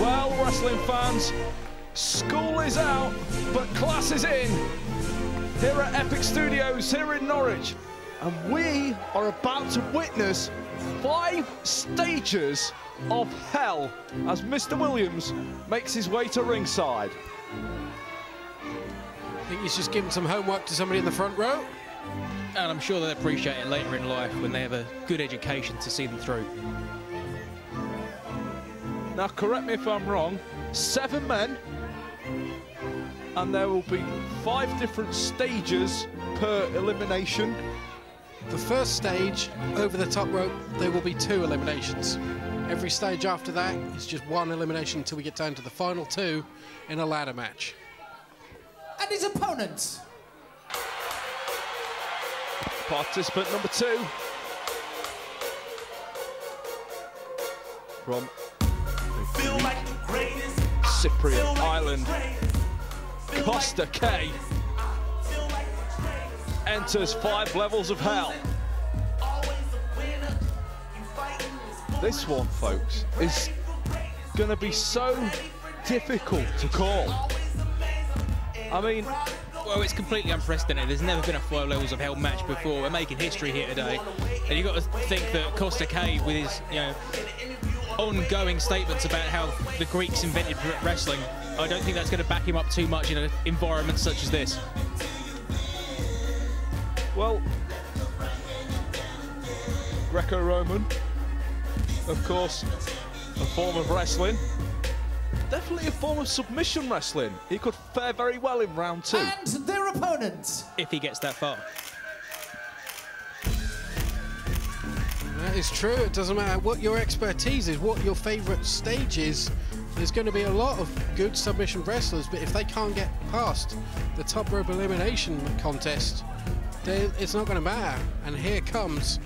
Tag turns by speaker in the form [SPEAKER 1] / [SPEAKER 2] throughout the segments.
[SPEAKER 1] Well, wrestling fans, school is out, but class is in. Here at Epic Studios, here in Norwich. And we are about to witness 5 stages of hell as Mr. Williams makes his way to ringside.
[SPEAKER 2] I think he's just giving some homework to somebody in the front row.
[SPEAKER 3] And I'm sure they'll appreciate it later in life when they have a good education to see them through.
[SPEAKER 1] Now, correct me if I'm wrong, 7 men, and there will be 5 different stages per elimination.
[SPEAKER 2] The first stage, over the top rope, there will be 2 eliminations. Every stage after that is just 1 elimination until we get down to the final 2 in a ladder match.
[SPEAKER 4] And his opponent.
[SPEAKER 1] Participant number 2. From Cypriot Island, Costa K enters 5 levels of hell. This one, folks, is going to be so difficult to call. I mean,
[SPEAKER 3] well, it's completely unprecedented. There's never been a 5 levels of hell match before. We're making history here today, and you've got to think that Costa K, with his, ongoing statements about how the Greeks invented wrestling, I don't think that's going to back him up too much in an environment such as this.
[SPEAKER 1] Well, Greco-Roman, of course, a form of wrestling. Definitely a form of submission wrestling. He could fare very well in round 2.
[SPEAKER 4] And their opponent.
[SPEAKER 3] If he gets that far.
[SPEAKER 2] That is true. It doesn't matter what your expertise is, what your favourite stage is. There's going to be a lot of good submission wrestlers, but if they can't get past the top rope elimination contest, then it's not going to matter. And here comes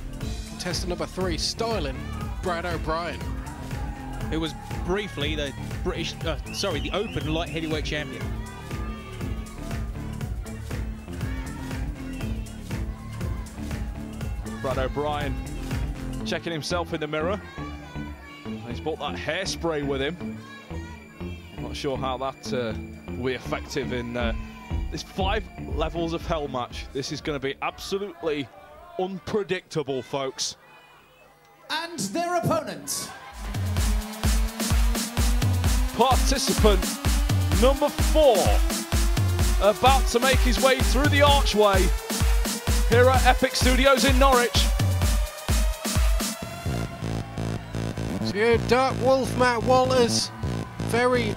[SPEAKER 2] contestant number 3, styling Brad O'Brien,
[SPEAKER 3] who was briefly the the Open light heavyweight champion.
[SPEAKER 1] Brad O'Brien checking himself in the mirror. He's brought that hairspray with him. Not sure how that will be effective in this 5 levels of hell match. This is going to be absolutely unpredictable, folks.
[SPEAKER 4] And their opponent.
[SPEAKER 1] Participant number 4, about to make his way through the archway here at Epic Studios in Norwich.
[SPEAKER 2] So you Dark Wolf, Matt Walters, very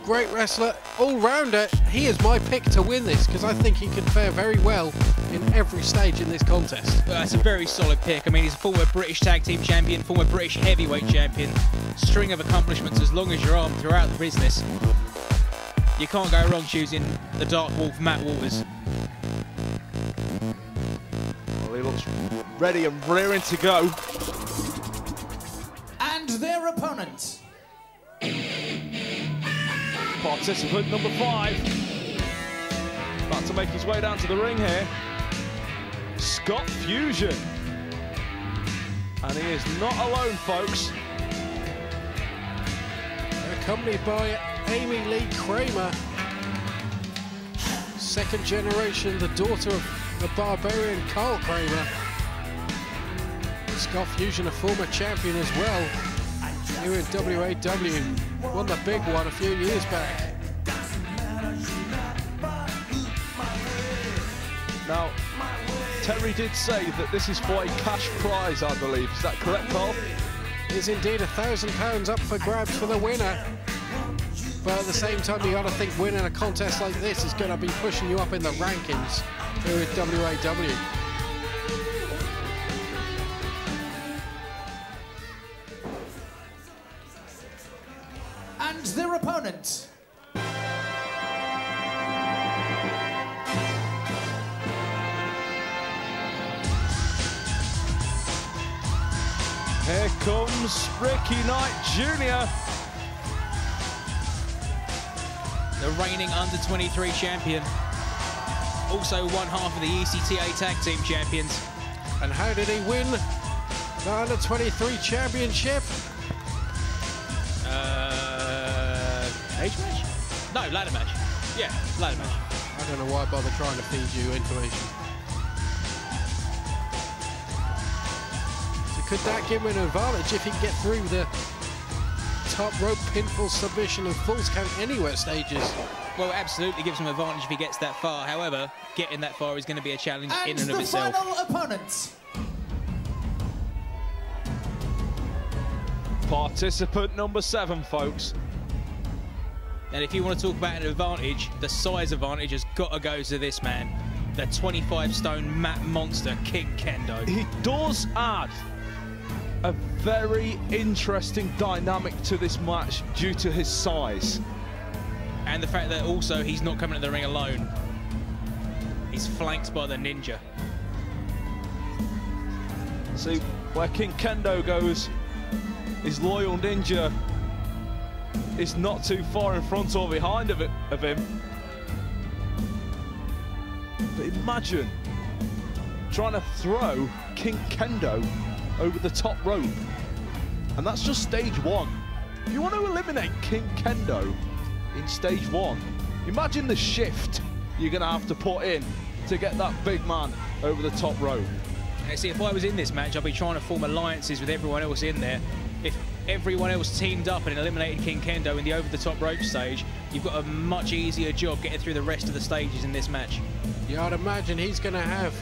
[SPEAKER 2] great wrestler, all-rounder. He is my pick to win this because I think he can fare very well in every stage in this contest.
[SPEAKER 3] That's a very solid pick. I mean, he's a former British Tag Team Champion, former British Heavyweight Champion. String of accomplishments as long as your arm throughout the business. You can't go wrong choosing the Dark Wolf, Matt Walters.
[SPEAKER 1] Well, he looks ready and rearing to go.
[SPEAKER 4] And their opponent.
[SPEAKER 1] Participant number 5, about to make his way down to the ring here, Scott Fusion. And he is not alone, folks.
[SPEAKER 2] Accompanied by Amy Lee Kramer, 2nd generation, the daughter of the barbarian Carl Kramer. Scott Fusion, a former champion as well, here in WAW, won the big one a few years back.
[SPEAKER 1] Now, Terry did say that this is for a cash prize, I believe. Is that correct, Carl?
[SPEAKER 2] Is indeed £1,000 up for grabs for the winner. But at the same time, you got to think winning a contest like this is going to be pushing you up in the rankings here at WAW.
[SPEAKER 4] And their opponent.
[SPEAKER 1] Here comes Ricky Knight Jr.
[SPEAKER 3] The reigning under-23 champion. Also one half of the ECTA Tag Team Champions.
[SPEAKER 2] And how did he win The Under-23 Championship.
[SPEAKER 3] Cage match? No, ladder match. Yeah, ladder match.
[SPEAKER 2] I don't know why I bother trying to feed you information. So could that give him an advantage if he can get through the top rope pinfall submission and falls count anywhere stages?
[SPEAKER 3] Well, absolutely gives him an advantage if he gets that far. However, getting that far is going to be a challenge in and of itself.
[SPEAKER 4] And the final opponent.
[SPEAKER 1] Participant number 7, folks.
[SPEAKER 3] And if you want to talk about an advantage, the size advantage has got to go to this man, the 25-stone mat monster, King Kendo.
[SPEAKER 1] He does add a very interesting dynamic to this match due to his size.
[SPEAKER 3] And the fact that also he's not coming to the ring alone. He's flanked by the ninja.
[SPEAKER 1] See, where King Kendo goes, his loyal ninja is not too far in front or behind of him. But imagine trying to throw King Kendo over the top rope. And that's just stage 1. If you want to eliminate King Kendo in stage 1, imagine the shift you're going to have to put in to get that big man over the top rope.
[SPEAKER 3] Now, see, if I was in this match, I'd be trying to form alliances with everyone else in there. If everyone else teamed up and eliminated King Kendo in the over-the-top rope stage, you've got a much easier job getting through the rest of the stages in this match.
[SPEAKER 2] Yeah, I'd imagine he's going to have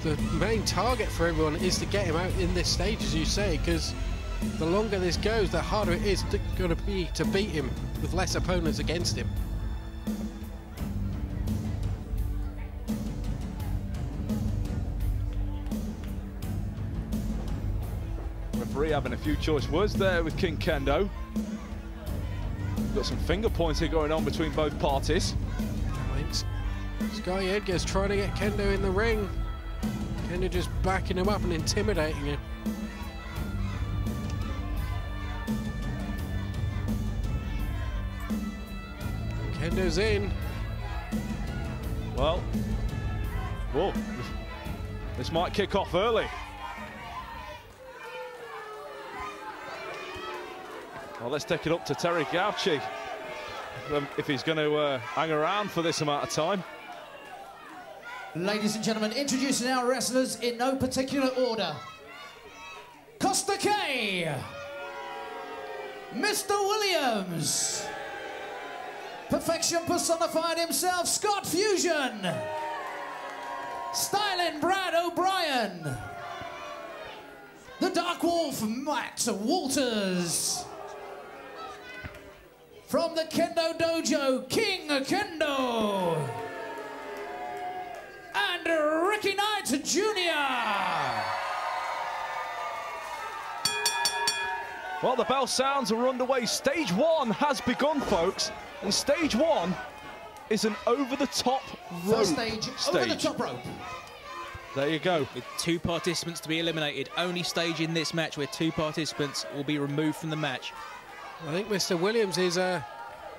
[SPEAKER 2] the main target for everyone is to get him out in this stage, as you say, because the longer this goes, the harder it is going to be to beat him with less opponents against him.
[SPEAKER 1] Referee having a few choice words there with King Kendo. Got some finger pointing going on between both parties.
[SPEAKER 2] Thanks. Scotty Edgar's trying to get Kendo in the ring. Kendo just backing him up and intimidating him. Kendo's in.
[SPEAKER 1] Well, whoa, this might kick off early. Well, let's take it up to Terry Gauchi if he's going to hang around for this amount of time.
[SPEAKER 4] Ladies and gentlemen, introducing our wrestlers in no particular order. Costa K, Mr. Williams, Perfection personified himself, Scott Fusion, Styling Brad O'Brien, the Dark Wolf, Matt Walters, from the Kendo Dojo, King Kendo, and Ricky Knight Jr.
[SPEAKER 1] Well, the bell sounds are underway. Stage 1 has begun, folks. And stage 1 is an over-the-top rope
[SPEAKER 4] First stage, over the top rope.
[SPEAKER 1] There you go.
[SPEAKER 3] With 2 participants to be eliminated. Only stage in this match where 2 participants will be removed from the match.
[SPEAKER 2] I think Mr. Williams is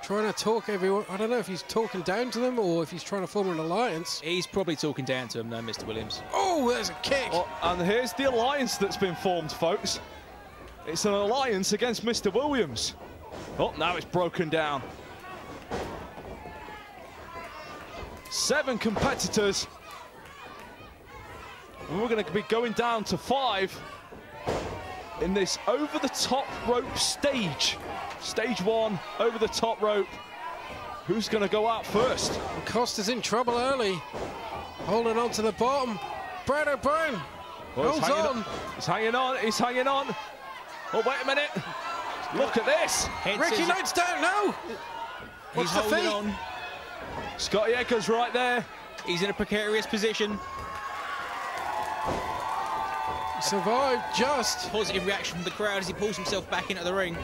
[SPEAKER 2] trying to talk everyone. I don't know if he's talking down to them or if he's trying to form an alliance.
[SPEAKER 3] He's probably talking down to him, though, Mr. Williams.
[SPEAKER 2] Oh, there's a kick.
[SPEAKER 1] Oh, and here's the alliance that's been formed, folks. It's an alliance against Mr. Williams. Oh, now it's broken down. 7 competitors. And we're going to be going down to 5 in this over-the-top rope stage. Stage 1, over the top rope. Who's going to go out first?
[SPEAKER 2] Costa's in trouble early. Holding on to the bottom. Brad O'Brien holds on.
[SPEAKER 1] He's hanging on, he's hanging on. Oh, wait a minute. Look at this.
[SPEAKER 2] Ricky Knight's down now.
[SPEAKER 3] He's holding on.
[SPEAKER 1] Scotty Edgar's right there.
[SPEAKER 3] He's in a precarious position.
[SPEAKER 2] He survived just.
[SPEAKER 3] Positive reaction from the crowd as he pulls himself back into the ring.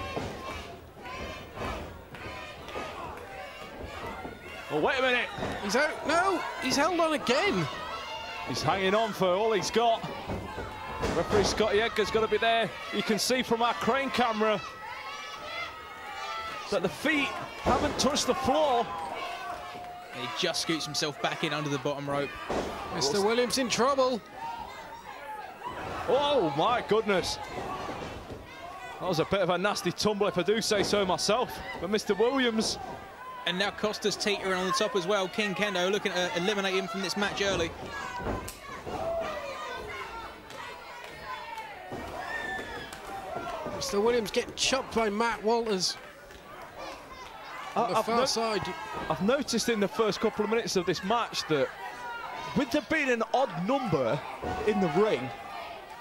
[SPEAKER 1] Oh, wait a minute.
[SPEAKER 2] He's out. No, he's held on again.
[SPEAKER 1] He's hanging on for all he's got. Referee Scotty Edgar's got to be there. You can see from our crane camera that the feet haven't touched the floor.
[SPEAKER 3] And he just scoots himself back in under the bottom rope.
[SPEAKER 2] Mr. Williams in trouble.
[SPEAKER 1] Oh my goodness. That was a bit of a nasty tumble, if I do say so myself. But Mr. Williams.
[SPEAKER 3] And now Costa's teetering on the top as well. King Kendo looking to eliminate him from this match early.
[SPEAKER 2] Mr. Williams getting chopped by Matt Walters. On the far side.
[SPEAKER 1] I've noticed in the first couple of minutes of this match that with there being an odd number in the ring,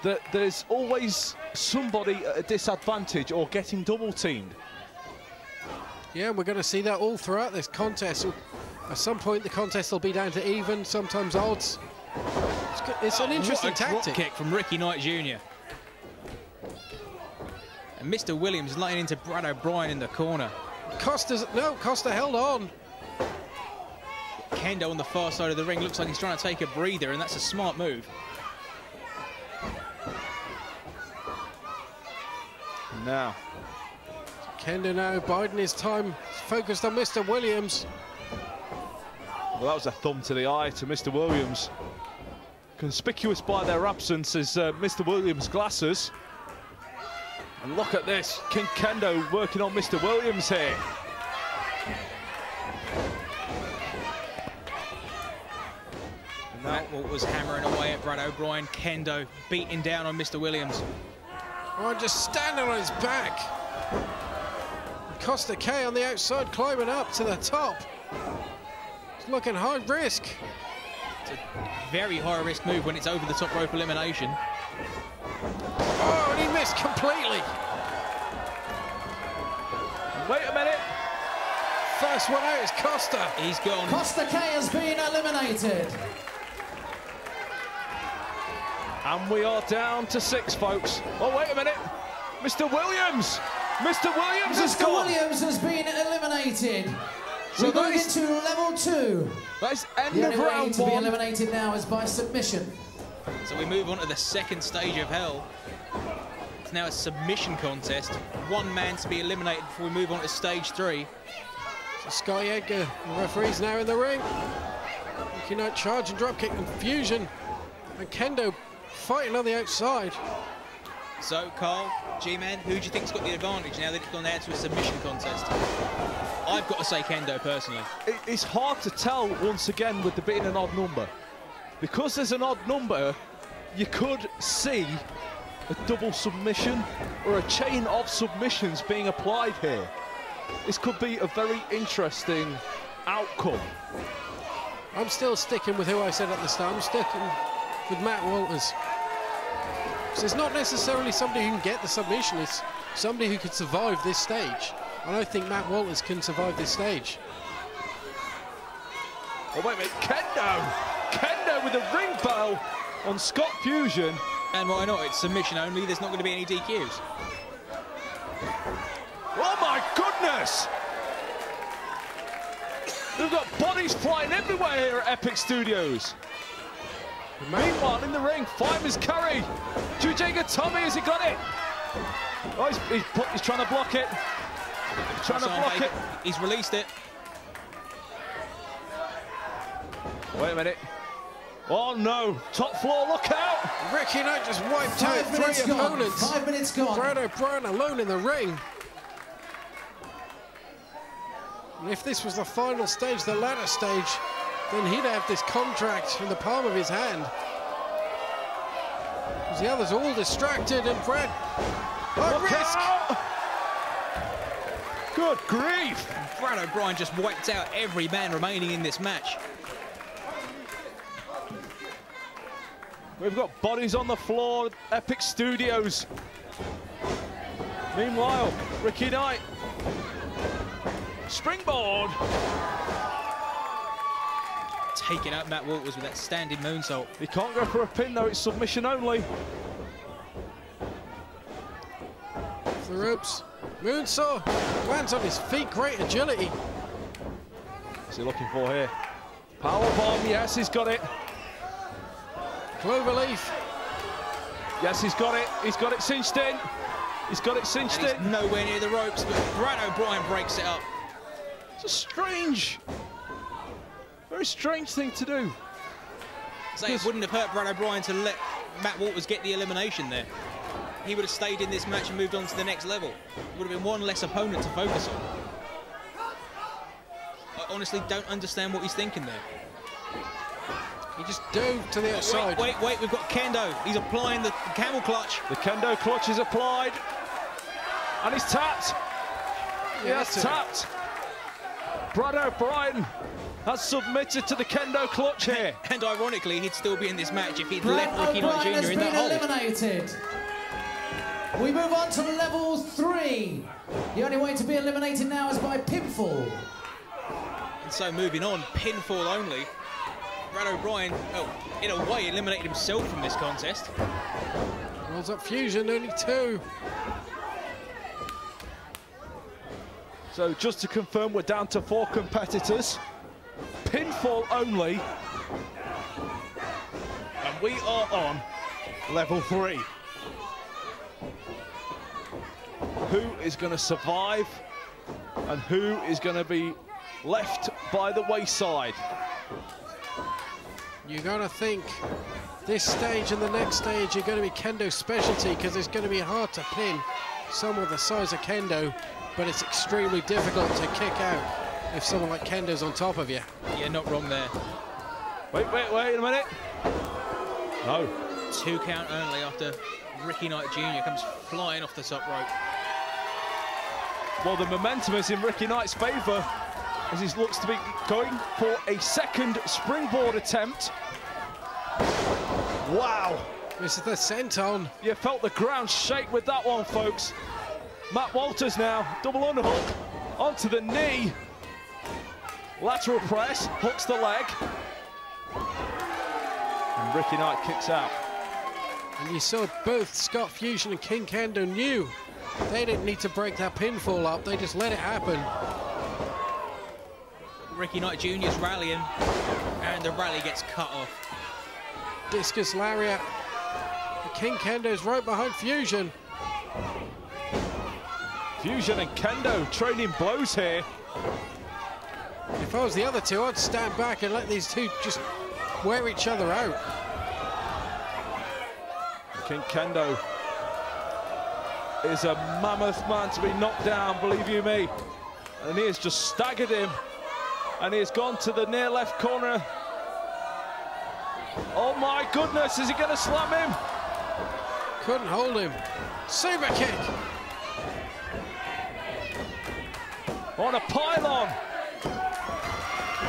[SPEAKER 1] that there's always somebody at a disadvantage or getting double teamed.
[SPEAKER 2] Yeah, we're going to see that all throughout this contest. At some point, the contest will be down to even, sometimes odds. It's an interesting tactic.
[SPEAKER 3] Drop kick from Ricky Knight Jr. And Mr. Williams laying into Brad O'Brien in the corner.
[SPEAKER 2] Costa held on.
[SPEAKER 3] Kendo on the far side of the ring looks like he's trying to take a breather, and that's a smart move.
[SPEAKER 1] Now.
[SPEAKER 2] Kendo now biding his time, focused on Mr. Williams.
[SPEAKER 1] Well, that was a thumb to the eye to Mr. Williams. Conspicuous by their absence is Mr. Williams' glasses. And look at this, King Kendo working on Mr. Williams here.
[SPEAKER 3] Matt was hammering away at Brad O'Brien. Kendo beating down on Mr. Williams.
[SPEAKER 2] Oh, just standing on his back. Costa K on the outside, climbing up to the top. It's looking high risk.
[SPEAKER 3] It's a very high risk move when it's over the top rope elimination.
[SPEAKER 2] Oh, and he missed completely.
[SPEAKER 1] Wait a minute.
[SPEAKER 2] First one out is Costa.
[SPEAKER 3] He's gone.
[SPEAKER 4] Costa K has been eliminated.
[SPEAKER 1] And we are down to 6, folks. Oh, wait a minute. Mr. Williams. Mr. Williams has gone.
[SPEAKER 4] Mr. Williams has been eliminated.
[SPEAKER 1] So
[SPEAKER 4] we're going into level 2.
[SPEAKER 1] That is end
[SPEAKER 4] The
[SPEAKER 1] of
[SPEAKER 4] only way
[SPEAKER 1] round
[SPEAKER 4] to be
[SPEAKER 1] 1.
[SPEAKER 4] eliminated now is by submission.
[SPEAKER 3] So we move on to the second stage of hell. It's now a submission contest. One man to be eliminated before we move on to stage 3.
[SPEAKER 2] So Sky Edgar, the referee's now in the ring. Ricky Knight charge and dropkick and fusion. And Kendo fighting on the outside.
[SPEAKER 3] So, Carl, G-Man, who do you think's got the advantage now that it's gone down to a submission contest? I've got to say Kendo, personally.
[SPEAKER 1] It's hard to tell, once again, with there being an odd number. Because there's an odd number, you could see a double submission or a chain of submissions being applied here. This could be a very interesting outcome.
[SPEAKER 2] I'm still sticking with who I said at the start. I'm sticking with Matt Walters. So it's not necessarily somebody who can get the submission, it's somebody who could survive this stage. And I think Matt Walters can survive this stage.
[SPEAKER 1] Oh, wait a minute, Kendo! Kendo with a ring bell on Scott Fusion.
[SPEAKER 3] And why not? It's submission only. There's not going to be any DQs.
[SPEAKER 1] Oh, my goodness! We've got bodies flying everywhere here at Epic Studios. Meanwhile, in the ring, Fireman's carry. Jujega Tommy, has he got it? Oh, he's trying to block it. He's trying to block it.
[SPEAKER 3] He's released it.
[SPEAKER 1] Wait a minute. Oh, no. Top floor, look out.
[SPEAKER 2] Ricky Knight just wiped out 3 opponents.
[SPEAKER 4] 5 minutes gone.
[SPEAKER 2] Brad O'Brien alone in the ring. And if this was the final stage, the ladder stage, then he'd have this contract in the palm of his hand. Because the others are all distracted, and Brad, high risk.
[SPEAKER 1] Good grief.
[SPEAKER 3] Brad O'Brien just wiped out every man remaining in this match.
[SPEAKER 1] We've got bodies on the floor at Epic Studios. Meanwhile, Ricky Knight. Springboard.
[SPEAKER 3] Taking out Matt Walters with that standing moonsault.
[SPEAKER 1] He can't go for a pin though, it's submission only.
[SPEAKER 2] The ropes. Moonsault. Lands on his feet, great agility.
[SPEAKER 1] What's he looking for here? Powerbomb, yes, he's got it.
[SPEAKER 2] Cloverleaf.
[SPEAKER 1] Yes, he's got it cinched in. He's got it cinched in.
[SPEAKER 3] He's nowhere near the ropes, but Brad O'Brien breaks it up.
[SPEAKER 1] It's a strange, very strange thing to do.
[SPEAKER 3] So it wouldn't have hurt Brad O'Brien to let Matt Walters get the elimination there. He would have stayed in this match and moved on to the next level. Would have been one less opponent to focus on. I honestly don't understand what he's thinking there.
[SPEAKER 2] He just dove to the outside.
[SPEAKER 3] Wait, we've got Kendo. He's applying the camel clutch.
[SPEAKER 1] The Kendo clutch is applied. And he's tapped.
[SPEAKER 2] Yeah,
[SPEAKER 1] He has tapped. Brad O'Brien has submitted to the Kendo clutch here.
[SPEAKER 3] And ironically, he'd still be in this match if he'd
[SPEAKER 4] Brad
[SPEAKER 3] left Ricky Knight
[SPEAKER 4] O'Brien
[SPEAKER 3] Jr. in that hold.
[SPEAKER 4] has been eliminated. We move on to level 3. The only way to be eliminated now is by pinfall.
[SPEAKER 3] And so moving on, pinfall only. Brad O'Brien, in a way, eliminated himself from this contest.
[SPEAKER 2] Rolls up Fusion, only 2.
[SPEAKER 1] So just to confirm, we're down to 4 competitors. Pinfall only. And we are on level 3. Who is going to survive and who is going to be left by the wayside?
[SPEAKER 2] You're going to think this stage and the next stage are going to be Kendo's specialty, because it's going to be hard to pin someone the size of Kendo, but it's extremely difficult to kick out if someone like Kendo's on top of you.
[SPEAKER 3] Yeah, not wrong there.
[SPEAKER 1] Wait a minute. No.
[SPEAKER 3] 2 count only after Ricky Knight Jr. comes flying off the top rope.
[SPEAKER 1] Well, the momentum is in Ricky Knight's favour as he looks to be going for a second springboard attempt. Wow.
[SPEAKER 2] This is the senton.
[SPEAKER 1] You felt the ground shake with that one, folks. Matt Walters now, double underhook, onto the knee. Lateral press, hooks the leg. And Ricky Knight kicks out.
[SPEAKER 2] And you saw both Scott Fusion and King Kendo knew they didn't need to break that pinfall up, they just let it happen.
[SPEAKER 3] Ricky Knight Jr.'s rallying, and the rally gets cut off.
[SPEAKER 2] Discus lariat. King Kendo's right behind Fusion.
[SPEAKER 1] Fusion and Kendo trading blows here.
[SPEAKER 2] If I was the other two, I'd stand back and let these two just wear each other out.
[SPEAKER 1] King Kendo is a mammoth man to be knocked down, believe you me. And he has just staggered him. And he has gone to the near left corner. Oh my goodness, is he going to slam him?
[SPEAKER 2] Couldn't hold him. Super kick.
[SPEAKER 1] On a pylon.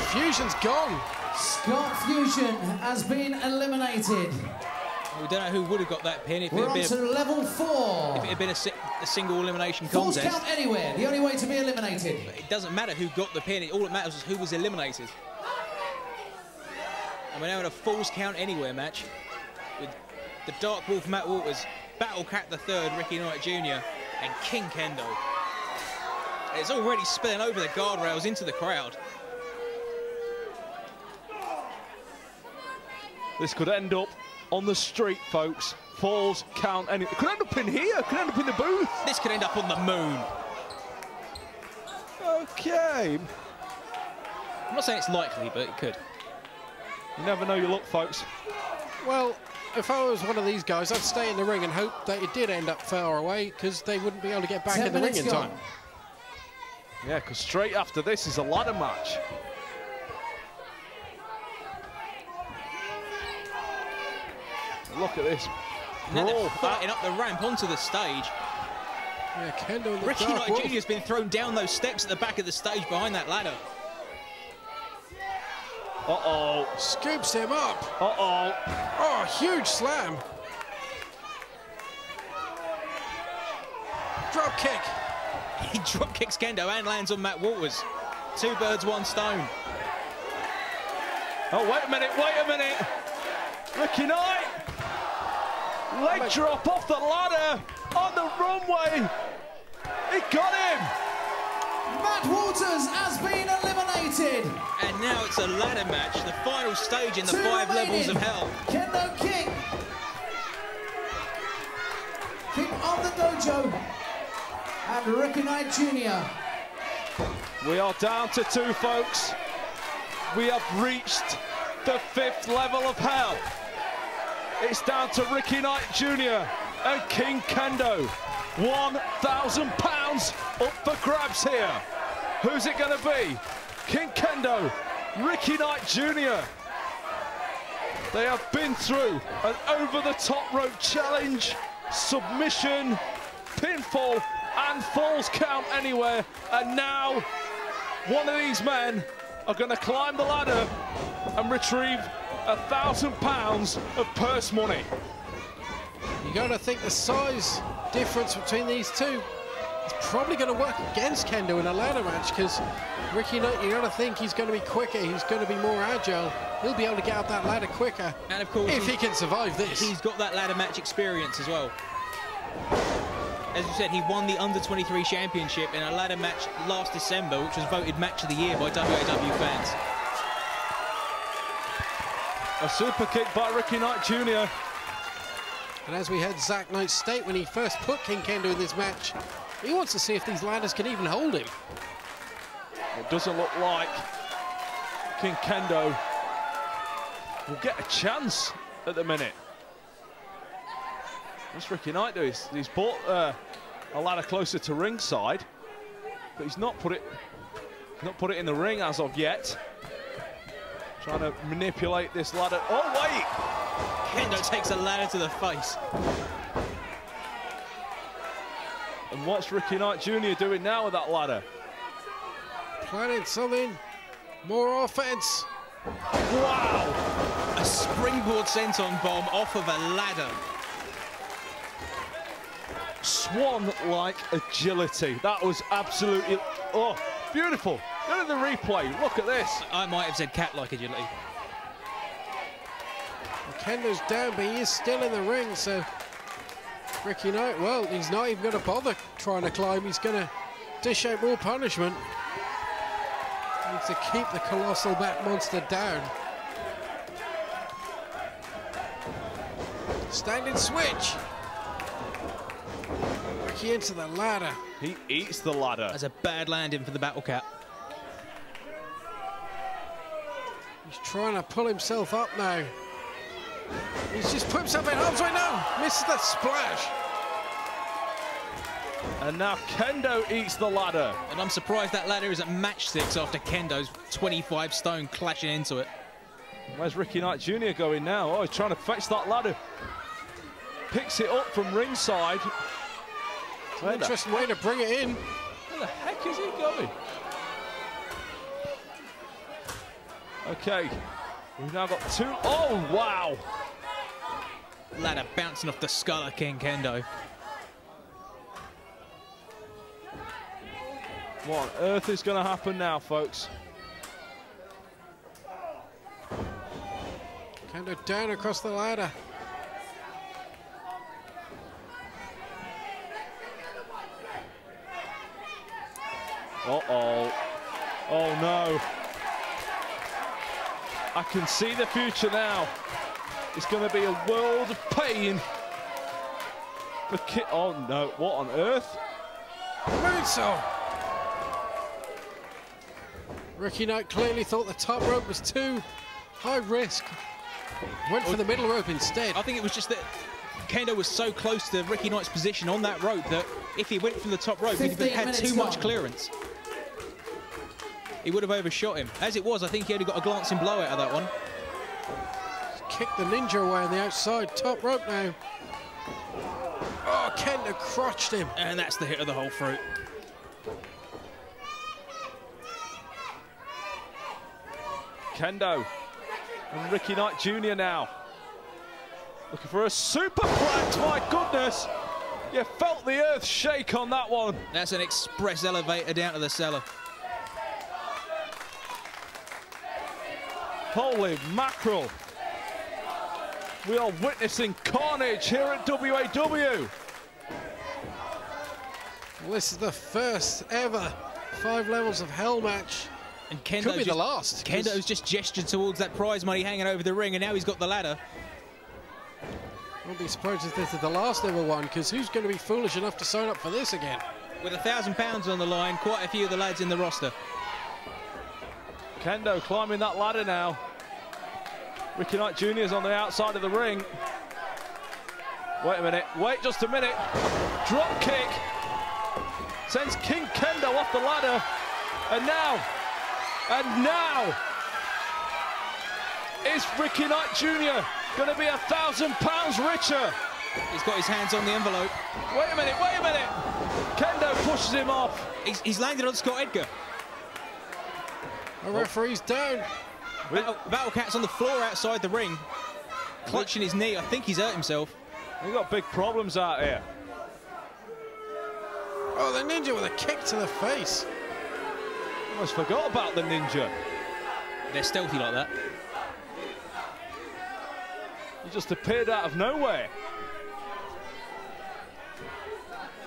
[SPEAKER 2] Fusion's gone.
[SPEAKER 4] Scott Fusion has been eliminated.
[SPEAKER 3] We don't know who would have got that pin if it
[SPEAKER 4] We're
[SPEAKER 3] had
[SPEAKER 4] on
[SPEAKER 3] been
[SPEAKER 4] to level 4.
[SPEAKER 3] if it had been a single elimination
[SPEAKER 4] Falls
[SPEAKER 3] contest.
[SPEAKER 4] count anywhere, the only way to be eliminated.
[SPEAKER 3] It doesn't matter who got the pin, all that matters is who was eliminated. And we're now in a falls count anywhere match with the Dark Wolf Matt Walters, Battle Cat III Ricky Knight Jr. and King Kendo. It's already spilling over the guardrails into the crowd.
[SPEAKER 1] This could end up on the street, folks. Falls count anywhere. It could end up in here, could end up in the booth.
[SPEAKER 3] This could end up on the moon.
[SPEAKER 1] Okay.
[SPEAKER 3] I'm not saying it's likely, but it could.
[SPEAKER 1] You never know your luck, folks.
[SPEAKER 2] Well, if I was one of these guys, I'd stay in the ring and hope that it did end up far away, because they wouldn't be able to get back
[SPEAKER 4] 10
[SPEAKER 2] in the ring
[SPEAKER 4] minutes
[SPEAKER 2] in
[SPEAKER 4] gone.
[SPEAKER 2] time.
[SPEAKER 1] Yeah, because straight after this is a ladder match. Look at this.
[SPEAKER 3] Now they're
[SPEAKER 1] Brawl.
[SPEAKER 3] fighting up the ramp onto the stage.
[SPEAKER 2] Yeah, Kendo and the
[SPEAKER 3] Ricky
[SPEAKER 2] Dark
[SPEAKER 3] Knight
[SPEAKER 2] Wolf.
[SPEAKER 3] Jr. has been thrown down those steps at the back of the stage behind that ladder.
[SPEAKER 1] Uh-oh.
[SPEAKER 2] Scoops him up.
[SPEAKER 1] Uh-oh.
[SPEAKER 2] Oh, huge slam. Drop kick.
[SPEAKER 3] He drop kicks Kendo and lands on Matt Walters. 2 birds, 1 stone.
[SPEAKER 1] Oh, wait a minute. Ricky Knight. Leg drop off the ladder on the runway. He got him.
[SPEAKER 4] Matt Walters has been eliminated.
[SPEAKER 3] And now it's a ladder match, the final stage in the
[SPEAKER 4] 2
[SPEAKER 3] 5
[SPEAKER 4] remaining.
[SPEAKER 3] levels of hell.
[SPEAKER 4] Kendo King. King of the dojo. And Ricky Knight Jr.
[SPEAKER 1] We are down to 2, folks. We have reached the 5th level of hell. It's down to Ricky Knight Jr. and King Kendo. £1,000 up for grabs here. Who's it going to be? King Kendo, Ricky Knight Jr. They have been through an over-the-top rope challenge, submission, pinfall, and falls count anywhere. And now, one of these men are going to climb the ladder and retrieve £1,000 of purse money.
[SPEAKER 2] You got to think the size difference between these two is probably going to work against Kendo in a ladder match, because Ricky Knight, you got to think he's going to be quicker, he's going to be more agile, he'll be able to get up that ladder quicker,
[SPEAKER 3] and of course,
[SPEAKER 2] if he can survive this.
[SPEAKER 3] He's got that ladder match experience as well. As you said, he won the Under-23 Championship in a ladder match last December, which was voted Match of the Year by WAW fans.
[SPEAKER 1] A super kick by Ricky Knight Jr.
[SPEAKER 2] And as we heard Zack Knight state when he first put King Kendo in this match, he wants to see if these ladders can even hold him.
[SPEAKER 1] It doesn't look like King Kendo will get a chance at the minute. What's Ricky Knight do? He's brought a ladder closer to ringside, but he's not put it in the ring as of yet. Trying to manipulate this ladder. Oh wait!
[SPEAKER 3] Kendo takes a ladder to the face.
[SPEAKER 1] And what's Ricky Knight Jr. doing now with that ladder?
[SPEAKER 2] Planning something, more offense.
[SPEAKER 1] Wow!
[SPEAKER 3] A springboard senton bomb off of a ladder.
[SPEAKER 1] Swan-like agility. That was absolutely, oh, beautiful. Look at the replay. Look at this.
[SPEAKER 3] I might have said cat-like agility.
[SPEAKER 2] Kendo's down, but he is still in the ring, so Ricky Knight, well, he's not even going to bother trying to climb. He's going to dish out more punishment. Needs to keep the colossal back monster down. Standing switch. Ricky into the ladder.
[SPEAKER 1] He eats the ladder.
[SPEAKER 3] That's a bad landing for the Battle Cat.
[SPEAKER 2] He's trying to pull himself up now. He's just put himself in harm's way now. Misses that splash.
[SPEAKER 1] And now Kendo eats the ladder.
[SPEAKER 3] And I'm surprised that ladder isn't matchsticks after Kendo's 25 stone clashing into it.
[SPEAKER 1] Where's Ricky Knight Jr. going now? Oh, he's trying to fetch that ladder. Picks it up from ringside.
[SPEAKER 2] It's an interesting way to bring it in.
[SPEAKER 1] Where the heck is he going? Okay, we've now got two. Oh, wow.
[SPEAKER 3] Ladder bouncing off the skull of King Kendo.
[SPEAKER 1] What on earth is going to happen now, folks?
[SPEAKER 2] Kendo down across the ladder.
[SPEAKER 1] Uh-oh. Oh, no. I can see the future now. It's going to be a world of pain. Oh, no. What on earth?
[SPEAKER 2] Moonsault. Ricky Knight clearly thought the top rope was too high risk. Went for the middle rope instead.
[SPEAKER 3] I think it was just that Kendo was so close to Ricky Knight's position on that rope that if he went from the top rope, he'd have had too much clearance. He would have overshot him. As it was, I think he only got a glancing blow out of that one.
[SPEAKER 2] Kicked the ninja away on the outside. Top rope now. Oh, Kendo crotched him.
[SPEAKER 3] And that's the hit of the whole fruit.
[SPEAKER 1] Kendo and Ricky Knight Jr. now. Looking for a superplex, my goodness. You felt the earth shake on that one.
[SPEAKER 3] That's an express elevator down to the cellar.
[SPEAKER 1] Holy mackerel. We are witnessing carnage here at WAW.
[SPEAKER 2] Well, this is the first ever 5 levels of hell match.
[SPEAKER 3] And Kendo
[SPEAKER 2] could be the last.
[SPEAKER 3] Kendo's just gestured towards that prize money hanging over the ring, and now he's got the ladder.
[SPEAKER 2] Won't be surprised if this is the last ever one, because who's going to be foolish enough to sign up for this again?
[SPEAKER 3] With £1,000 on the line, quite a few of the lads in the roster.
[SPEAKER 1] Kendo climbing that ladder now. Ricky Knight Jr. is on the outside of the ring. Wait a minute, wait just a minute. Drop kick. Sends King Kendo off the ladder. And now is Ricky Knight Jr. going to be £1,000 richer?
[SPEAKER 3] He's got his hands on the envelope.
[SPEAKER 1] Wait a minute, wait a minute. Kendo pushes him off.
[SPEAKER 3] He's landed on Scott Edgar.
[SPEAKER 2] The referee's down.
[SPEAKER 3] Battle Cat's on the floor outside the ring, clutching his knee. I think he's hurt himself.
[SPEAKER 1] We've got big problems out here.
[SPEAKER 2] Oh, the Ninja with a kick to the face.
[SPEAKER 1] Almost forgot about the Ninja.
[SPEAKER 3] They're stealthy like that.
[SPEAKER 1] He just appeared out of nowhere.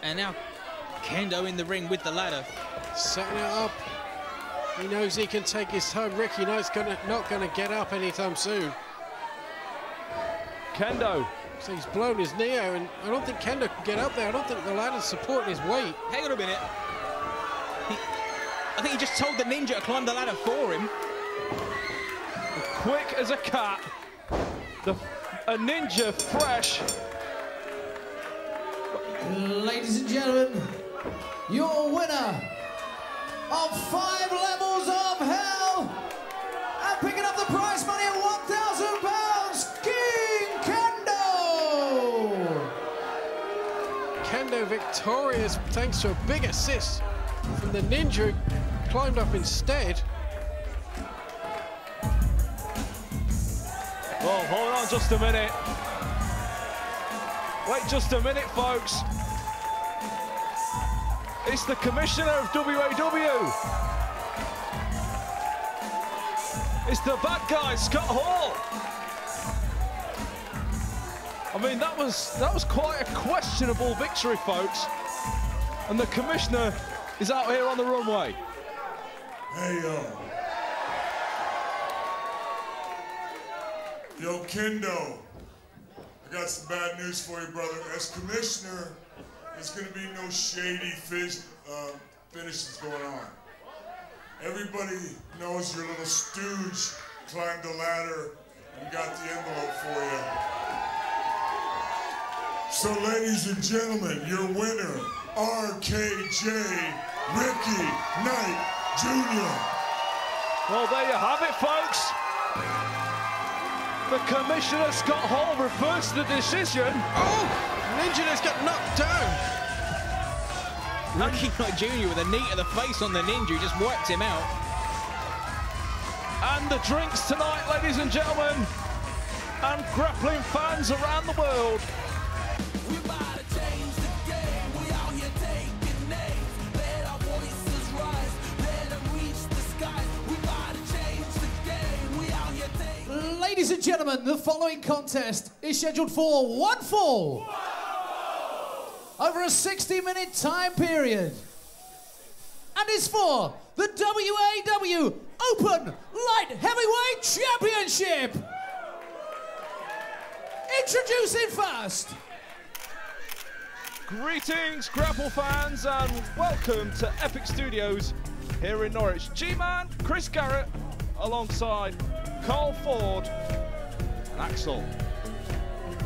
[SPEAKER 3] And now Kendo in the ring with the ladder.
[SPEAKER 2] Setting it up. He knows he can take his time. Ricky Knight's not going to get up anytime soon.
[SPEAKER 1] Kendo.
[SPEAKER 2] So he's blown his knee out, and I don't think Kendo can get up there. I don't think the ladder's supporting his weight.
[SPEAKER 3] Hang on a minute. I think he just told the Ninja to climb the ladder for him.
[SPEAKER 1] Quick as a cat. A Ninja fresh.
[SPEAKER 4] Ladies and gentlemen, your winner of 5 levels of hell and picking up the prize money of £1,000, King Kendo!
[SPEAKER 2] Kendo victorious thanks to a big assist from the Ninja, who climbed up instead.
[SPEAKER 1] Oh, hold on just a minute. Wait just a minute, folks. It's the commissioner of WAW. It's the bad guy, Scott Hall. I mean, that was quite a questionable victory, folks. And the commissioner is out here on the runway.
[SPEAKER 5] Hey, yo, Kendo, I got some bad news for you, brother. As commissioner, there's going to be no shady finishes going on. Everybody knows your little stooge climbed the ladder and got the envelope for you. So, ladies and gentlemen, your winner, RKJ Ricky Knight Jr.
[SPEAKER 1] Well, there you have it, folks. The commissioner, Scott Hall, reversed the decision.
[SPEAKER 2] Oh! Ninja just got knocked down.
[SPEAKER 3] Ricky Knight Jr. with a knee to the face on the Ninja, just wiped him out.
[SPEAKER 1] And the drinks tonight, ladies and gentlemen, and grappling fans around the world.
[SPEAKER 6] We about to change the game. We out here taking names. Let our voices rise. Let them reach the skies. We about to change the game. We out here taking.
[SPEAKER 4] Ladies and gentlemen, the following contest is scheduled for one fall over a 60-minute time period, and is for the WAW Open Light Heavyweight Championship. Introducing first.
[SPEAKER 1] Greetings, grapple fans, and welcome to Epic Studios here in Norwich. G-Man, Chris Garrett, alongside Carl Ford and Axel.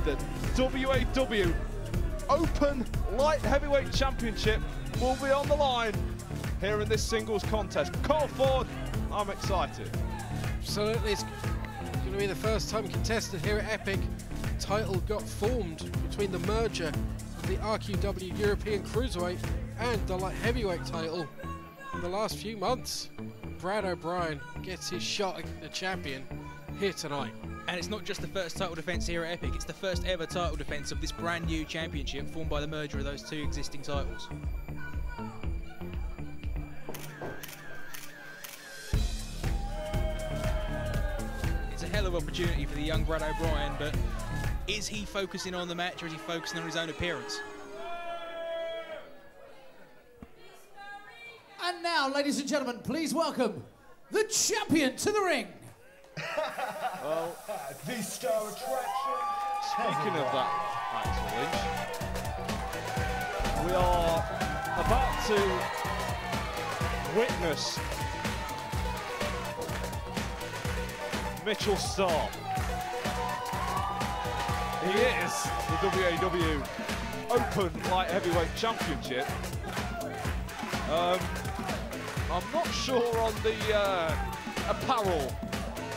[SPEAKER 1] The WAW Open Light Heavyweight Championship will be on the line here in this singles contest. Carl Ford, I'm excited.
[SPEAKER 2] Absolutely, it's going to be the first time contested here at Epic. Title got formed between the merger of the RQW European Cruiserweight and the Light Heavyweight title in the last few months. Brad O'Brien gets his shot at the champion here tonight.
[SPEAKER 3] And it's not just the first title defense here at Epic, it's the first ever title defense of this brand new championship formed by the merger of those two existing titles. It's a hell of an opportunity for the young Brad O'Brien, but is he focusing on the match or is he focusing on his own appearance?
[SPEAKER 4] And now, ladies and gentlemen, please welcome the champion to the ring.
[SPEAKER 1] Well,
[SPEAKER 7] the star attraction.
[SPEAKER 1] speaking of that, actually, we are about to witness Mitchell Starr. He is the WAW Open Light Heavyweight Championship. I'm not sure on the apparel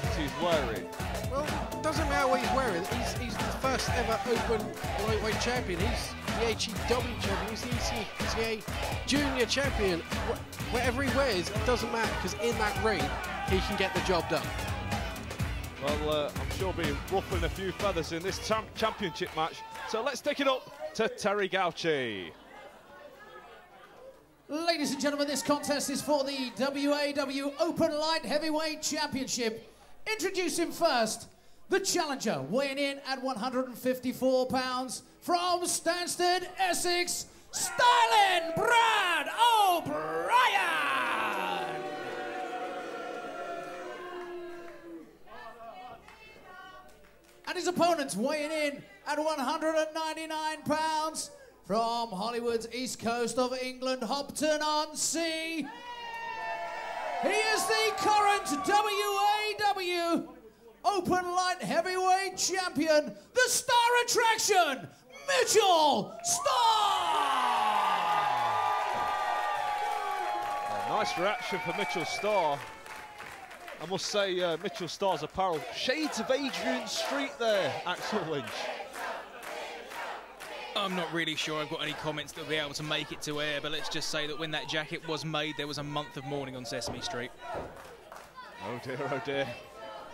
[SPEAKER 1] that he's wearing.
[SPEAKER 2] Well, it doesn't matter what he's wearing. He's the first ever Open Lightweight Champion. He's the HEW Champion. He's the ECA Junior Champion. Whatever he wears, it doesn't matter, because in that ring, he can get the job done.
[SPEAKER 1] Well, I'm sure he'll be ruffling a few feathers in this championship match. So let's take it up to Terry Gauchi.
[SPEAKER 4] Ladies and gentlemen, this contest is for the WAW Open Light Heavyweight Championship. Introducing first, the challenger, weighing in at 154 pounds, from Stansted, Essex, Styling Brad O'Brien! And his opponent, weighing in at 199 pounds, from Hollywood's east coast of England, Hopton-on-Sea. He is the current WAW Open Light Heavyweight Champion, the star attraction, Mitchell Starr!
[SPEAKER 1] Nice reaction for Mitchell Starr. I must say, Mitchell Starr's apparel, shades of Adrian Street there, Axel Lynch.
[SPEAKER 3] I'm not really sure I've got any comments that will be able to make it to air, but let's just say that when that jacket was made, there was a month of mourning on Sesame Street.
[SPEAKER 1] Oh dear, oh dear.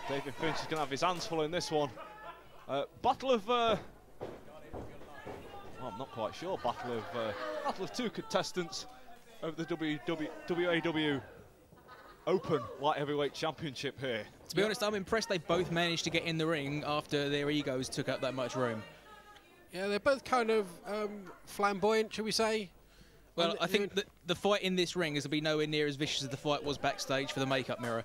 [SPEAKER 1] David Finch is going to have his hands full in this one. Battle of... well, I'm not quite sure. Battle of two contestants over the WAW Open Light Heavyweight Championship here.
[SPEAKER 3] To be honest, I'm impressed they both managed to get in the ring after their egos took up that much room.
[SPEAKER 2] Yeah, they're both kind of flamboyant, shall we say?
[SPEAKER 3] Well, I think that the fight in this ring is to be nowhere near as vicious as the fight was backstage for the makeup mirror.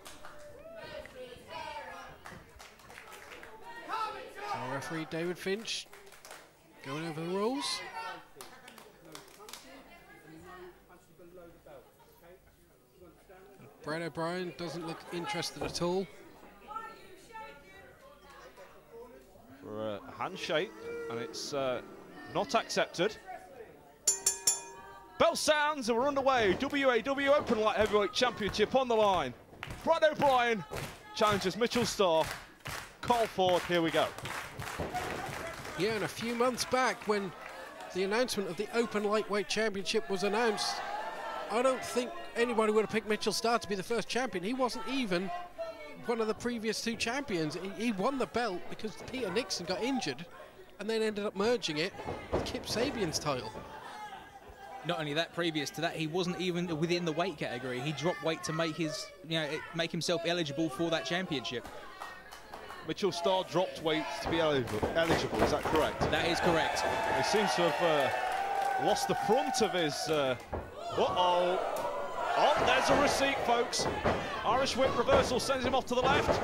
[SPEAKER 2] Our referee David Finch going over the rules. Brad O'Brien doesn't look interested at all.
[SPEAKER 1] For a handshake, and it's not accepted. Bell sounds and we're underway. WAW Open Light Heavyweight Championship on the line. Brad O'Brien challenges Mitchell Starr. Call forward, here we go.
[SPEAKER 2] Yeah, and a few months back when the announcement of the Open Lightweight Championship was announced, I don't think anybody would have picked Mitchell Starr to be the first champion. He wasn't even one of the previous two champions. He won the belt because Peter Nixon got injured and then ended up merging it with Kip Sabian's title.
[SPEAKER 3] Not only that, previous to that, he wasn't even within the weight category. He dropped weight to make his, make himself eligible for that championship.
[SPEAKER 1] Mitchell Starr dropped weight to be eligible, is that correct?
[SPEAKER 3] That is correct.
[SPEAKER 1] He seems to have lost the front of his... uh-oh. Oh, there's a receipt, folks. Irish whip reversal sends him off to the left.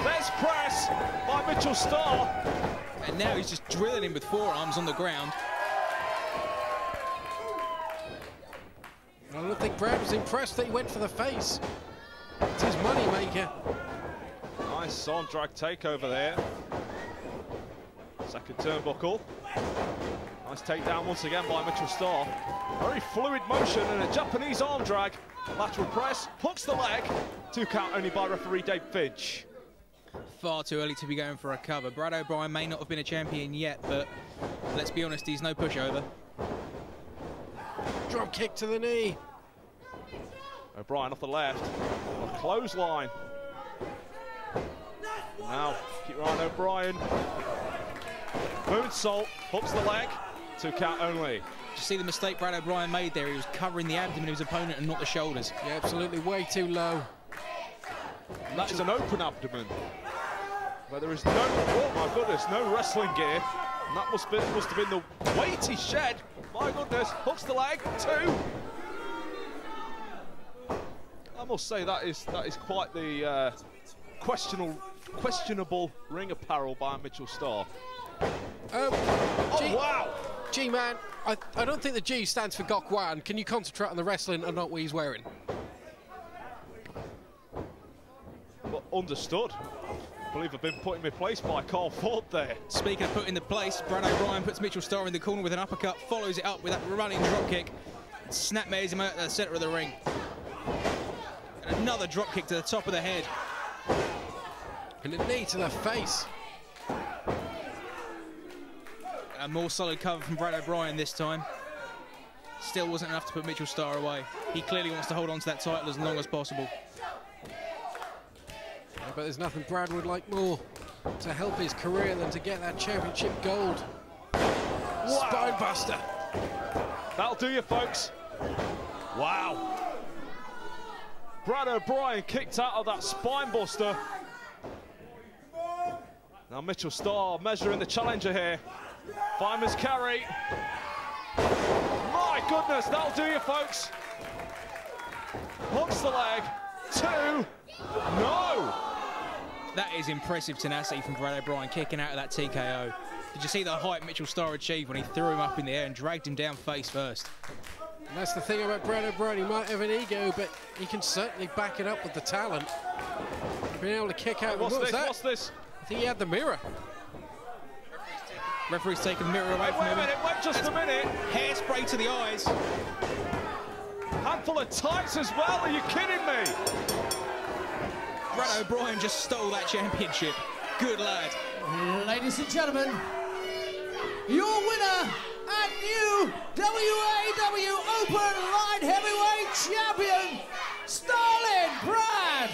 [SPEAKER 1] There's press by Mitchell Starr.
[SPEAKER 3] And now he's just drilling him with forearms on the ground.
[SPEAKER 2] I don't think Brad was impressed that he went for the face. It's his money maker.
[SPEAKER 1] Nice arm drag takeover there. Second turnbuckle. Nice takedown once again by Mitchell Starr. Very fluid motion and a Japanese arm drag. Lateral press, hooks the leg. 2 count only by referee Dave Finch.
[SPEAKER 3] Far too early to be going for a cover. Brad O'Brien may not have been a champion yet, but let's be honest, he's no pushover.
[SPEAKER 2] Drop kick to the knee.
[SPEAKER 1] O'Brien off the left. A clothesline. Now, keep your eye on O'Brien. Moonsault, hooks the leg. 2 count only.
[SPEAKER 3] Did you see the mistake Brad O'Brien made there? He was covering the abdomen of his opponent and not the shoulders.
[SPEAKER 2] Yeah, absolutely, way too low.
[SPEAKER 1] That is an open abdomen. But there is no, oh my goodness, no wrestling gear. And that must have been the weight he shed. My goodness, hooks the leg, 2. I must say that is quite the questionable ring apparel by Mitchell Starr. Oh wow!
[SPEAKER 2] G-Man, I don't think the G stands for Gok Wan. Can you concentrate on the wrestling and not what he's wearing?
[SPEAKER 1] But understood. believe I've been put in my place by Carl Ford there.
[SPEAKER 3] Speaking of put in the place, Brad O'Brien puts Mitchell Starr in the corner with an uppercut, follows it up with that running drop kick. Snapmares him out at the center of the ring. And another drop kick to the top of the head.
[SPEAKER 2] And a knee to the face.
[SPEAKER 3] A more solid cover from Brad O'Brien this time. Still wasn't enough to put Mitchell Starr away. He clearly wants to hold on to that title as long as possible.
[SPEAKER 2] Yeah, but there's nothing Brad would like more to help his career than to get that championship gold.
[SPEAKER 1] Wow.
[SPEAKER 2] Spine buster.
[SPEAKER 1] That'll do you, folks. Wow. Brad O'Brien kicked out of that spine buster. Now Mitchell Starr measuring the challenger here. Fireman's carry. My goodness, that'll do you, folks. Hooks the leg. 2. No.
[SPEAKER 3] That is impressive tenacity from Brad O'Brien kicking out of that TKO. Did you see the height Mitchell Starr achieved when he threw him up in the air and dragged him down face first?
[SPEAKER 2] And that's the thing about Brad O'Brien. He might have an ego, but he can certainly back it up with the talent. Being able to kick out.
[SPEAKER 1] What's this?
[SPEAKER 2] I think he had the mirror.
[SPEAKER 3] Referee's taking the mirror away from him.
[SPEAKER 1] Wait just a minute.
[SPEAKER 3] Hairspray to the eyes.
[SPEAKER 1] Handful of tights as well, are you kidding me?
[SPEAKER 3] Brad O'Brien just stole that championship. Good lad.
[SPEAKER 4] Ladies and gentlemen, your winner and new WAW Open Light Heavyweight Champion, Starlin Brad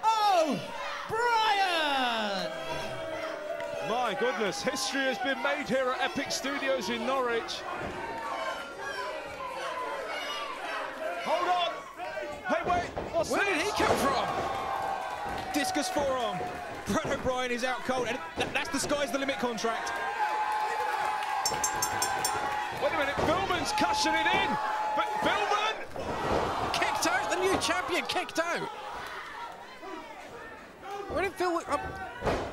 [SPEAKER 4] O'Brien.
[SPEAKER 1] My goodness, history has been made here at Epic Studios in Norwich. Hold on. Hey, wait, what's
[SPEAKER 2] Where
[SPEAKER 1] this?
[SPEAKER 2] did he come from?
[SPEAKER 3] Discus forearm. Brad O'Brien is out cold, and that's the sky's the limit contract.
[SPEAKER 1] Wait a minute, Vilman's cashing it in. But Vilman!
[SPEAKER 2] Kicked out, the new champion kicked out. Where did Phil...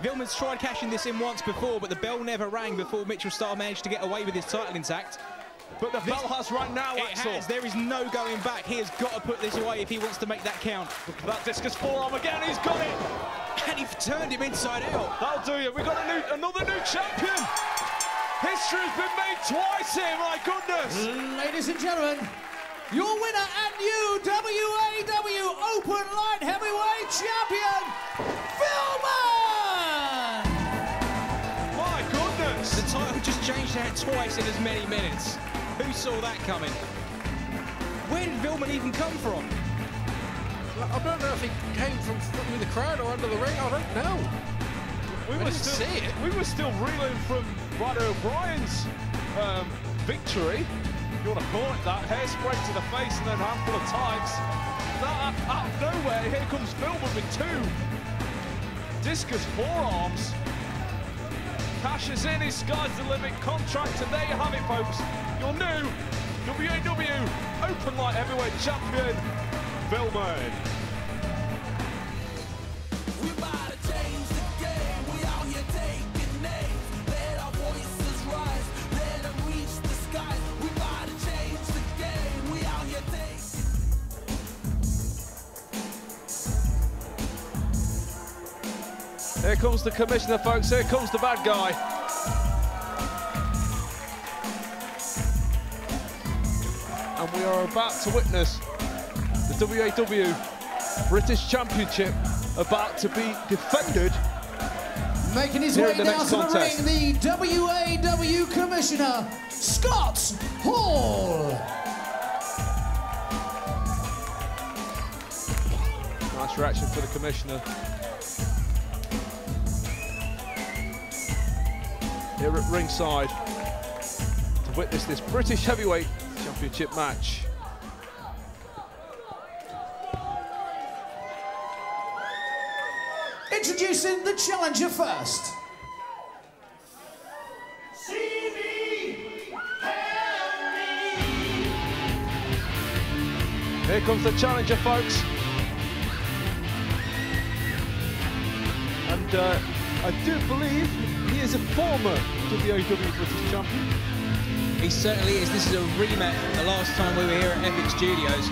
[SPEAKER 3] Vilman's tried cashing this in once before, but the bell never rang before Mitchell Starr managed to get away with his title intact.
[SPEAKER 1] But the bell has rang now,
[SPEAKER 3] It
[SPEAKER 1] Axel.
[SPEAKER 3] has. There is no going back. He has got to put this away if he wants to make that count.
[SPEAKER 1] Look at that discus forearm again, he's got it.
[SPEAKER 3] And he turned him inside out.
[SPEAKER 1] That'll do you. We've got another new champion. History has been made twice here, my goodness.
[SPEAKER 4] Ladies and gentlemen, your winner and new WAW Open Light Heavyweight Champion, Vilman!
[SPEAKER 1] My goodness.
[SPEAKER 3] The title just changed hands twice in as many minutes. Who saw that coming? Where did Vilman even come from?
[SPEAKER 2] I don't know if he came from through the crowd or under the ring. I don't know.
[SPEAKER 1] We were still reeling from Brad O'Brien's victory. If you want to call it that. Hairspray to the face and then a handful of tights. Out of nowhere, here comes Vilman with 2 discus forearms. Cashes in his sky's the limit contract, and there you have it, folks. Your new WAW Open Light Heavyweight Champion, Vilman.
[SPEAKER 6] We about to change the game. We out here taking names. Let our voices rise. Let them reach the skies. We about to change the game. We out here taking.
[SPEAKER 1] Here comes the commissioner, folks. Here comes the bad guy. And we are about to witness the WAW British Championship about to be defended.
[SPEAKER 4] Making his
[SPEAKER 1] Here
[SPEAKER 4] way
[SPEAKER 1] in the
[SPEAKER 4] down
[SPEAKER 1] next
[SPEAKER 4] to
[SPEAKER 1] contest.
[SPEAKER 4] the ring, the WAW Commissioner, Scott Hall.
[SPEAKER 1] Nice reaction for the commissioner. Here at ringside to witness this British Heavyweight Championship match.
[SPEAKER 4] Introducing the challenger first.
[SPEAKER 1] Here comes the challenger, folks. And I do believe he is a former WAW British champion.
[SPEAKER 3] He certainly is. This is a rematch from the last time we were here at Epic Studios,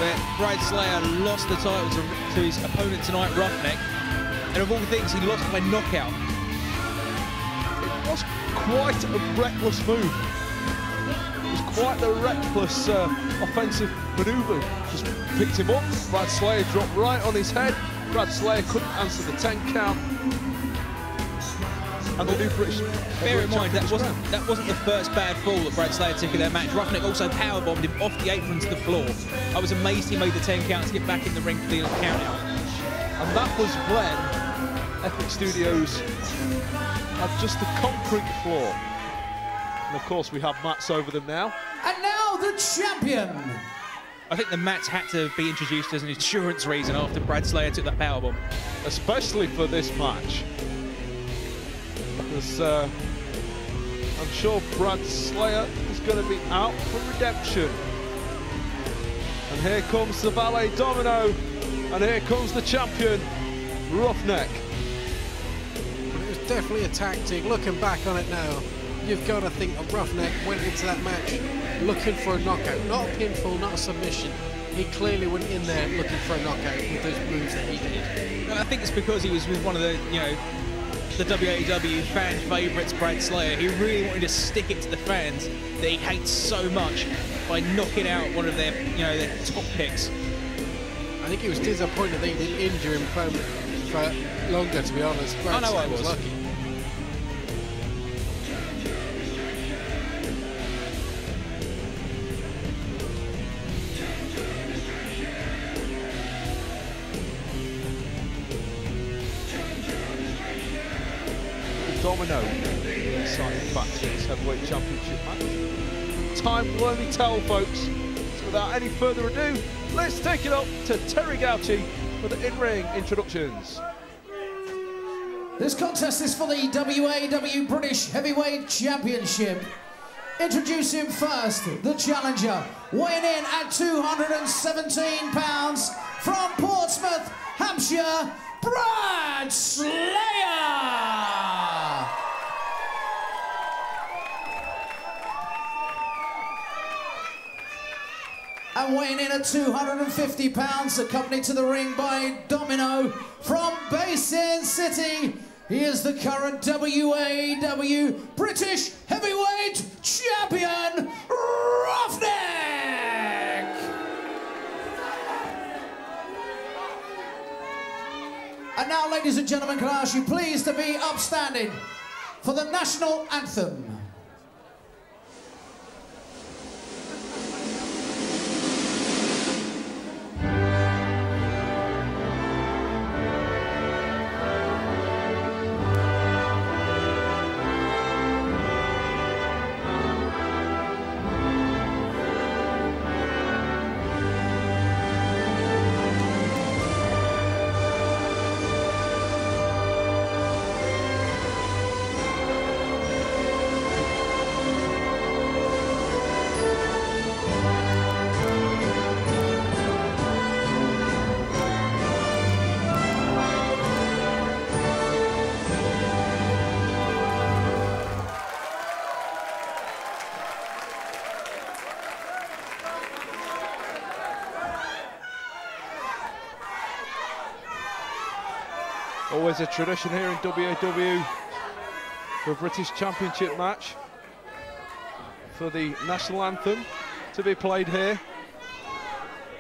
[SPEAKER 3] where Brad Slayer lost the title to his opponent tonight, Roughneck. And of all things, he lost by knockout.
[SPEAKER 1] It was quite a reckless move. It was quite the reckless offensive manoeuvre. Just picked him up, Brad Slayer dropped right on his head. Brad Slayer couldn't answer the 10 count. And the new British.
[SPEAKER 3] Bear in mind, that wasn't the first bad fall that Brad Slayer took in that match. Roughneck also powerbombed him off the apron to the floor. I was amazed he made the 10 count to get back in the ring for the count out.
[SPEAKER 1] And that was when Epic Studios had just a concrete floor. And of course we have mats over them now.
[SPEAKER 4] And now the champion.
[SPEAKER 3] I think the mats had to be introduced as an insurance reason after Brad Slayer took that powerbomb.
[SPEAKER 1] Especially for this match. Because I'm sure Brad Slayer is going to be out for redemption. And here comes the valet domino. And here comes the champion, Roughneck.
[SPEAKER 2] It was definitely a tactic. Looking back on it now, you've got to think that Roughneck went into that match looking for a knockout, not a pinfall, not a submission. He clearly went in there looking for a knockout with those moves that he did.
[SPEAKER 3] I think it's because he was with one of the, the WAW fan favourites, Brad Slayer. He really wanted to stick it to the fans that he hates so much by knocking out one of their, their top picks.
[SPEAKER 2] I think he was disappointed that he didn't injure him for longer, to be honest. Brad Slayer was lucky.
[SPEAKER 1] Domino, exciting back to this heavyweight championship match. Time will only tell, folks. So without any further ado, let's take it up to Terry Gauchi for the in-ring introductions.
[SPEAKER 4] This contest is for the WAW British Heavyweight Championship. Introducing first the challenger, weighing in at 217 pounds from Portsmouth, Hampshire, Brad Slayer. And weighing in at 250 pounds, accompanied to the ring by Domino from Basin City, he is the current WAW British Heavyweight Champion, Roughneck! And now, ladies and gentlemen, can I ask you please to be upstanding for the national anthem.
[SPEAKER 1] Always a tradition here in WAW for a British Championship match for the national anthem to be played here.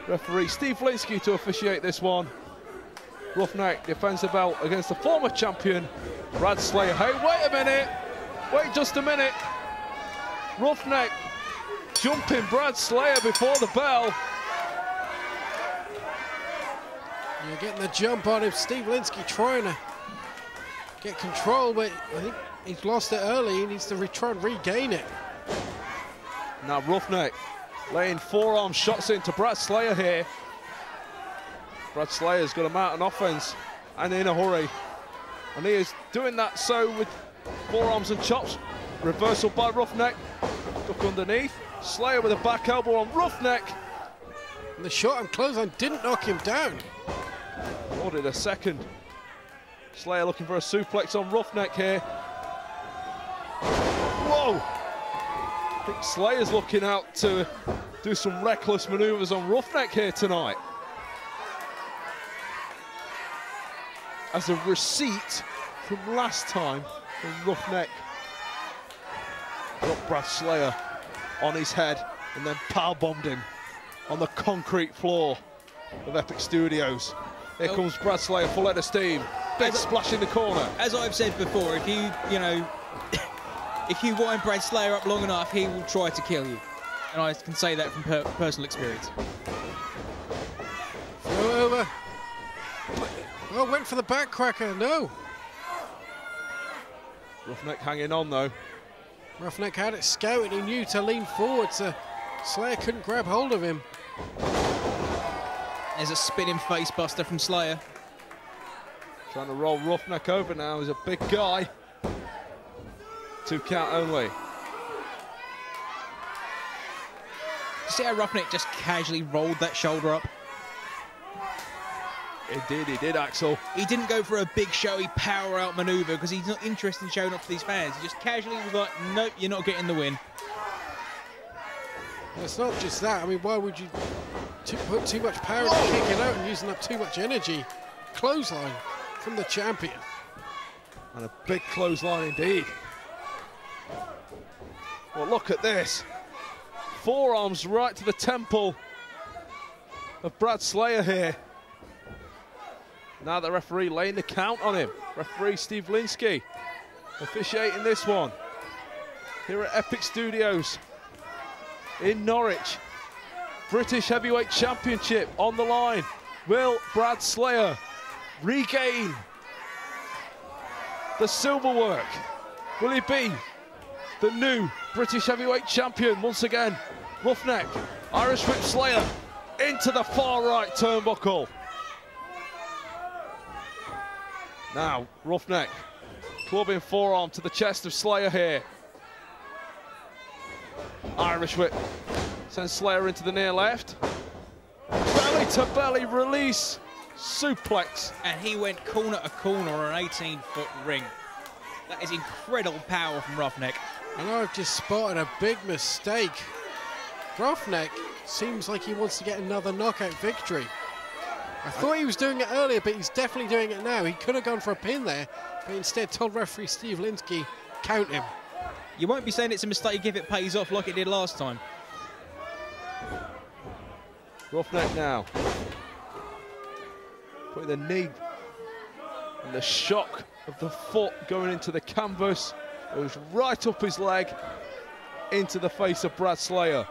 [SPEAKER 1] Referee Steve Linsky to officiate this one. Roughneck defends the belt against the former champion Brad Slayer. Hey, wait a minute, wait just a minute. Roughneck jumping Brad Slayer before the bell.
[SPEAKER 2] You're getting the jump on him. Steve Linsky trying to get control, but I think he's lost it early. He needs to try and regain it.
[SPEAKER 1] Now Roughneck laying forearm shots into Brad Slayer here. Brad Slayer's got a mountain offense and in a hurry. And he is doing that so with forearms and chops. Reversal by Roughneck. Duck underneath. Slayer with a back elbow on Roughneck.
[SPEAKER 2] And the shot and clothesline didn't knock him down.
[SPEAKER 1] Ordered a second. Slayer looking for a suplex on Roughneck here. Whoa! I think Slayer's looking out to do some reckless maneuvers on Roughneck here tonight. as a receipt from last time when Roughneck got Brad Slayer on his head and then powerbombed him on the concrete floor of Epic Studios. Here comes Brad Slayer, full head of steam. Big splash in the corner.
[SPEAKER 3] As I've said before, if you know, if you wind Brad Slayer up long enough, he will try to kill you. And I can say that from personal experience.
[SPEAKER 2] Throw over. Oh, went for the backcracker, no.
[SPEAKER 1] Roughneck hanging on though.
[SPEAKER 2] Roughneck had it scouted, he knew to lean forward, so Slayer couldn't grab hold of him.
[SPEAKER 3] There's a spinning face buster from Slayer.
[SPEAKER 1] Trying to roll Roughneck over now, he's a big guy. 2 count only.
[SPEAKER 3] See how Roughneck just casually rolled that shoulder up?
[SPEAKER 1] He did, Axel.
[SPEAKER 3] He didn't go for a big showy power out maneuver because he's not interested in showing off to these fans. He just casually was like, nope, you're not getting the win.
[SPEAKER 2] It's not just that. I mean, why would you put too much power into kicking out and using up too much energy? Clothesline from the champion.
[SPEAKER 1] And a big clothesline indeed. Well, look at this. Forearms right to the temple of Brad Slayer here. Now the referee laying the count on him. Referee Steve Linsky officiating this one here at Epic Studios in Norwich. British Heavyweight Championship on the line. Will Brad Slayer regain the silverwork? Will he be the new British Heavyweight Champion once again? Roughneck, Irish Whip Slayer into the far right turnbuckle. Now, Roughneck clubbing forearm to the chest of Slayer here. Irish Whip sends Slayer into the near left. Belly to belly release, suplex.
[SPEAKER 3] And he went corner to corner on an 18-foot ring. That is incredible power from Roughneck.
[SPEAKER 2] And I've just spotted a big mistake. Roughneck seems like he wants to get another knockout victory. I thought he was doing it earlier, but he's definitely doing it now. He could have gone for a pin there, but instead told referee Steve Linsky, count him.
[SPEAKER 3] You won't be saying it's a mistake if it pays off like it did last time.
[SPEAKER 1] Roughneck now. Putting the knee and the shock of the foot going into the canvas. Goes right up his leg into the face of Brad Slayer.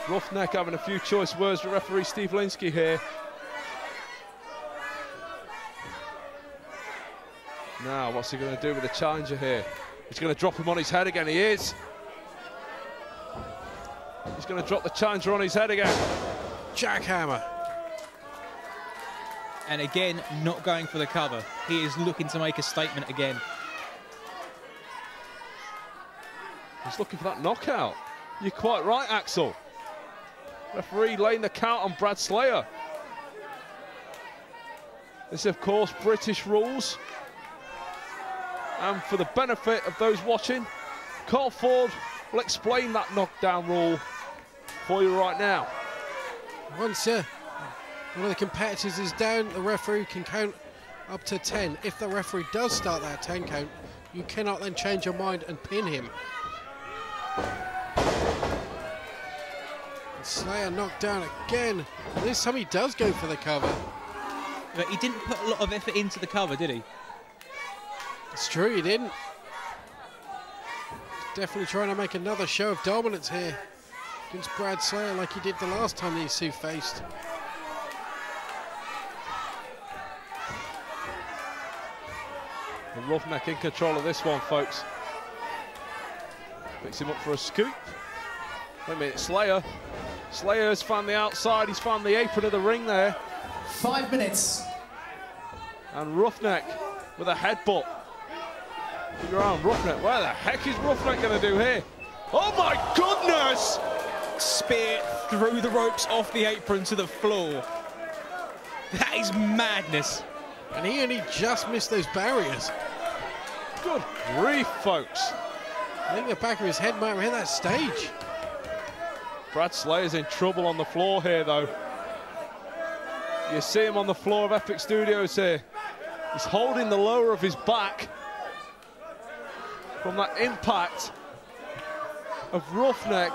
[SPEAKER 1] Roughneck having a few choice words with referee Steve Linsky here. Now, what's he going to do with the challenger here? He's going to drop him on his head again. He is. He's going to drop the challenger on his head again.
[SPEAKER 2] Jackhammer.
[SPEAKER 3] And again, not going for the cover. He is looking to make a statement again.
[SPEAKER 1] He's looking for that knockout. You're quite right, Axel. Referee laying the count on Brad Slayer. This, of course, British rules. And for the benefit of those watching, Carl Ford will explain that knockdown rule for you right now.
[SPEAKER 2] Once one of the competitors is down, the referee can count up to 10. If the referee does start that 10 count, you cannot then change your mind and pin him. Slayer knocked down again. This time he does go for the cover.
[SPEAKER 3] But he didn't put a lot of effort into the cover, did he?
[SPEAKER 2] It's true, he didn't. Definitely trying to make another show of dominance here against Brad Slayer like he did the last time these two faced.
[SPEAKER 1] And Roughneck in control of this one, folks. Picks him up for a scoop. Wait a minute, Slayer. Slayer's found the outside, he's found the apron of the ring there.
[SPEAKER 4] 5 minutes.
[SPEAKER 1] And Roughneck with a headbutt. Keep your eye on Roughneck. Where the heck is Roughneck going to do here? Oh my goodness!
[SPEAKER 3] Spear through the ropes off the apron to the floor. That is madness.
[SPEAKER 2] And he only just missed those barriers.
[SPEAKER 1] Good grief, folks.
[SPEAKER 2] I think the back of his head might have hit that stage.
[SPEAKER 1] Brad Slayer's in trouble on the floor here, though. You see him on the floor of Epic Studios here. He's holding the lower of his back from that impact of Roughneck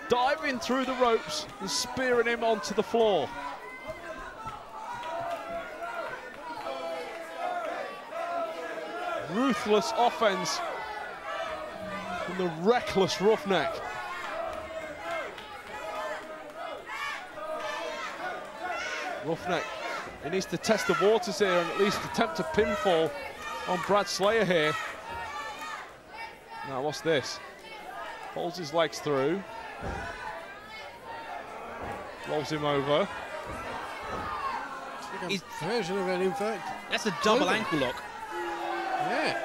[SPEAKER 1] diving through the ropes and spearing him onto the floor. Ruthless offense from the reckless Roughneck. Roughneck, he needs to test the waters here and at least attempt a pinfall on Brad Slayer here. Now, what's this? Pulls his legs through. Rolls him over.
[SPEAKER 2] His version of it, in fact.
[SPEAKER 3] That's a double ankle lock.
[SPEAKER 2] Yeah.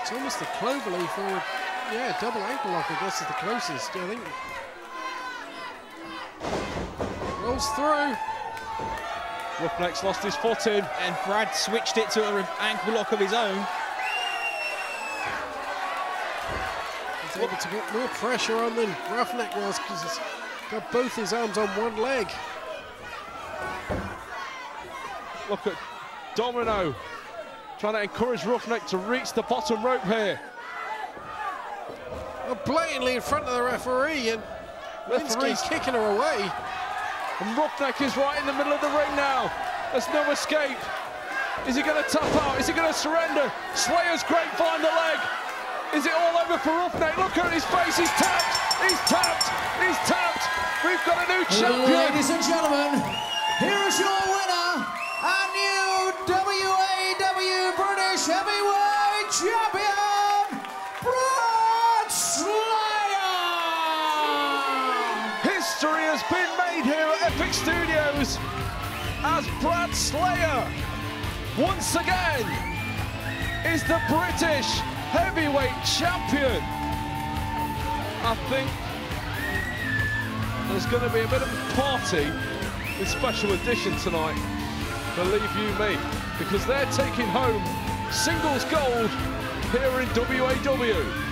[SPEAKER 2] It's almost a cloverleaf or, yeah, double ankle lock, I guess, is the closest, I think. Rolls through.
[SPEAKER 1] Roughneck's lost his footing.
[SPEAKER 3] And Brad switched it to an ankle lock of his own.
[SPEAKER 2] He's able to put more pressure on than Roughneck was because he's got both his arms on one leg.
[SPEAKER 1] Look at Domino trying to encourage Roughneck to reach the bottom rope here.
[SPEAKER 2] Well, blatantly in front of the referee, and Linsky's kicking her away.
[SPEAKER 1] And Roughneck is right in the middle of the ring now. There's no escape. Is he going to tap out? Is he going to surrender? Slayer's grapevine the leg. Is it all over for Roughneck? Look at his face. He's tapped. He's tapped. He's tapped. We've got a new champion.
[SPEAKER 4] Ladies and gentlemen, here is your winner, a new WAW British Heavyweight Champion, Brad Slayer!
[SPEAKER 1] History has been made here at Epic Studios as Brad Slayer, once again, is the British Heavyweight Champion. I think there's going to be a bit of a party with Special Edition tonight, believe you me, because they're taking home singles gold here in WAW.